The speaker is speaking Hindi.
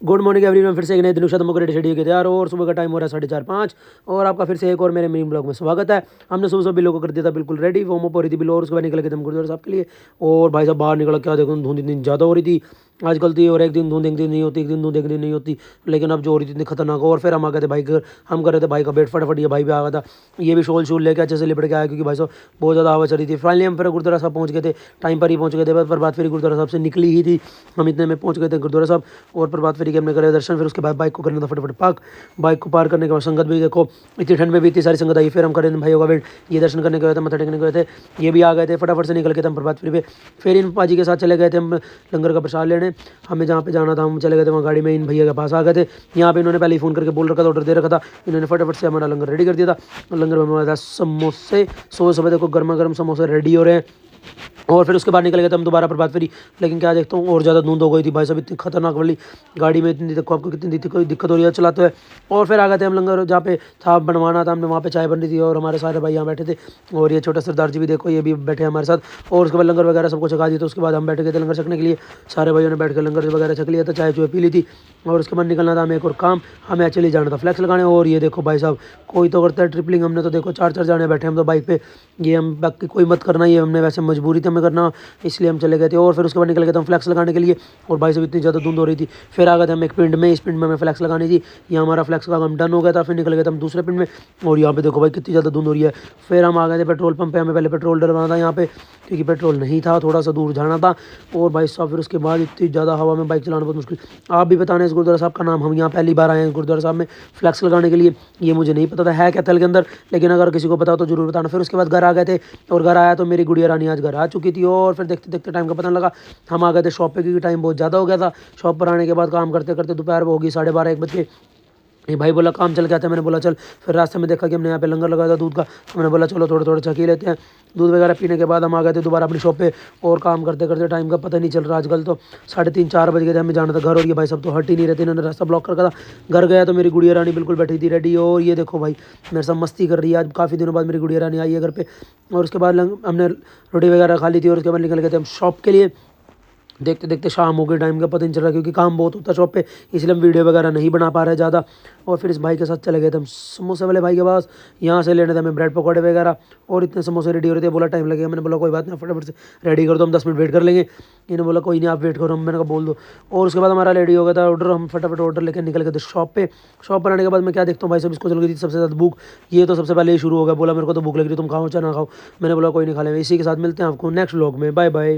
गुड मॉर्निंग एवरीवन, फिर से एक नए दिन मुझे रेडी शेड्यूल के तैयार हो और सुबह का टाइम हो रहा है 4:30 और आपका फिर से एक और मेरे मिनी ब्लॉग में स्वागत है। हमने सुबह बिल्लो को कर दिया था बिल्कुल रेडी, वार्म अप हो रही थी बिल्लो और उसके बाद निकल गए थे हम गुरुद्वारा साहब के लिए। और भाई साहब बाहर निकल क्या देखो, धुंध इतनी ज़्यादा हो रही थी आजकल थी, और एक दिन धुंध एक दिन नहीं होती, एक दिन धुंध एक दिन नहीं होती, लेकिन अब जो हो रही थी इतनी खतरनाक हो। और फिर हम आ गए थे भाई घर, हम कर रहे थे भाई का बेट, फटाफट ये भाई भी आ गया था, ये भी शोल शूल लेके अच्छे से लिपट के आया क्योंकि भाई साहब बहुत ज़्यादा हवा चल रही थी। फाइनली हम फिर गुरुद्वारा साहब पहुँच गए थे, टाइम पर ही पहुँच गए थे, बस प्रभात फेरी गुरुद्वारा साहब से निकली ही थी, हम इतने में पहुँच गए थे गुरुद्वारा साहब। और प्रभात फेरी के हमने करे दर्शन, फिर उसके बाद बाइक को करना था फटाफट पार्क। बाइक को पार करने के बाद संगत भी देखो, इतनी ठंड में भी इतनी सारी संगत आई। फिर हम करें भाई होगा वेट, ये दर्शन करने गए थे, मत्था टेकने गए थे, ये भी आ गए थे, फटाफट से निकल के थे हम प्रभात फेरी पे। फिर इन पाजी के साथ चले गए थे हम लंगर का प्रसाद लेने, हमें जहाँ पे जाना था हम चले गए थे, वहाँ गाड़ी में इन भैया के पास आ गए थे। यहाँ पे इन्होंने पहले ही फ़ोन करके बोल रखा था, ऑर्डर दे रखा था, इन्होंने फटाफट से हमारा लंगर रेडी कर दिया था। लंगर में हमारा था समोसे, सुबह सुबह देखो गर्मा गर्म समोसे रेडी हो रहे हैं। और फिर उसके बाद निकल गए थे हम दोबारा प्रभात फेरी, लेकिन क्या देखता हूँ और ज़्यादा धुंध हो गई थी भाई साहब, इतनी खतरनाक वाली गाड़ी में इतनी देखो आपको कितनी कोई दिक्कत हो रही है चलाते हुए। और फिर आ गए थे हम लंगर जहाँ पे था बनवाना था हमने, वहाँ पे चाय बन रही थी और हमारे सारे भाई यहाँ बैठे थे। और ये छोटा सरदार जी भी देखो, ये भी बैठे हमारे साथ। और उसके बाद लंगर वगैरह सबको छका दिया, तो उसके बाद हम बैठ गए थे लंगर छकने के लिए। सारे भाइयों ने बैठ कर लंगर वगैरह छक लिया था, चाय चुए पी ली थी। और उसके बाद निकलना था हमें एक और काम, हमें एक्चुअली जाना था फ्लैक्स लगाने। और ये देखो भाई साहब कोई तो करता है ट्रिपलिंग, हमने तो देखो 4 जाने बैठे हम तो बाइक पे, ये हम बाकी कोई मत करना, ये हमने वैसे मजबूरी थी हमें करना, इसलिए हम चले गए थे। और फिर उसके बाद निकल गए थे हम फ्लैक्स लगाने के लिए। और भाई साहब इतनी ज़्यादा धुंध हो रही थी, फिर आ गए थे हम एक पिंड में, इस पिंड में हमें फ्लैक्स लगानी थी, यहाँ हमारा फ्लैक्स का काम डन हो गया था। फिर निकल गए थे हम दूसरे पिंड में, और यहाँ पे देखो भाई कितनी ज़्यादा धुंध हो रही है। फिर हम आ गए थे पेट्रोल पंप पे, हमें पहले पेट्रोल डलवाना था यहाँ पे क्योंकि पेट्रोल नहीं था, थोड़ा सा दूर जाना था। और भाई साहब फिर उसके बाद इतनी ज़्यादा हवा में बाइक चलाना बहुत मुश्किल। आप भी बताना इस गुरुद्वारा साहब का नाम, हम यहाँ पहली बार आए हैं गुरुद्वारा साहब में फ्लैक्स लगाने के लिए, ये मुझे नहीं पता था है क्या थल के अंदर, लेकिन अगर किसी को पता हो तो जरूर बताना। फिर उसके बाद घर आ गए थे, और घर आया तो मेरी गुड़िया रानी आज घर आ चुकी थी। और फिर देखते देखते टाइम का पता नहीं लगा, हम आ गए थे शॉप पे क्योंकि टाइम बहुत ज़्यादा हो गया था। शॉप पर आने के बाद काम करते करते दोपहर होगी 12:30-1 बजे। ये भाई बोला काम चल गया था, मैंने बोला चल। फिर रास्ते में देखा कि हमने यहाँ पे लंगर लगाया था दूध का, हमने बोला चलो थोड़ा थोड़ा चखी लेते हैं। दूध वगैरह पीने के बाद हम आ गए थे दोबारा अपनी शॉप पे, और काम करते करते टाइम का पता नहीं चल रहा आजकल तो 3:30-4 बज गए थे, हमें जाना था घर। और ये भाई सब तो हट ही नहीं रहते, इन्होंने रास्ता ब्लॉक कर रखा था। घर गया तो मेरी गुड़िया रानी बिल्कुल बैठी थी रेडी, और ये देखो भाई मेरे साथ मस्ती कर रही है, आज काफ़ी दिनों बाद मेरी गुड़िया रानी आई है घर पे। और उसके बाद हमने रोटी वगैरह खा ली थी, और उसके बाद निकल गए थे हम शॉप के लिए। देखते देखते शाम हो गई, टाइम का पता नहीं चल रहा क्योंकि काम बहुत होता है शॉप पे, इसलिए हम वीडियो वगैरह नहीं बना पा रहे ज़्यादा। और फिर इस भाई के साथ चले गए थे हम समोसे वाले भाई के पास, यहाँ से लेने थे हमें ब्रेड पकौड़े वगैरह। और इतने समोसे रेडी हो रहे थे, बोला टाइम लगेगा, मैंने बोला कोई बात नहीं फटाफट से रेडी कर दो, हम 10 मिनट वेट कर लेंगे। इन्होंने बोला कोई नहीं आप वेट करो, मैंने कहा बोल दो। और उसके बाद हमारा रेडी हो गया था ऑर्डर, हम फटाफट ऑर्डर लेकर निकल गए थे शॉप पे। शॉप पर आने के बाद मैं क्या देखता हूँ भाई सब इसको चल गई थी सबसे ज़्यादा भूख, ये तो सबसे पहले ही शुरू हो गया, बोला मेरे को तो भूख लग रही, तुम खाओ चाहे ना खाओ। मैंने बोला कोई नहीं खा लेंगे। इसी के साथ मिलते हैं आपको नेक्स्ट व्लॉग में, बाय बाय।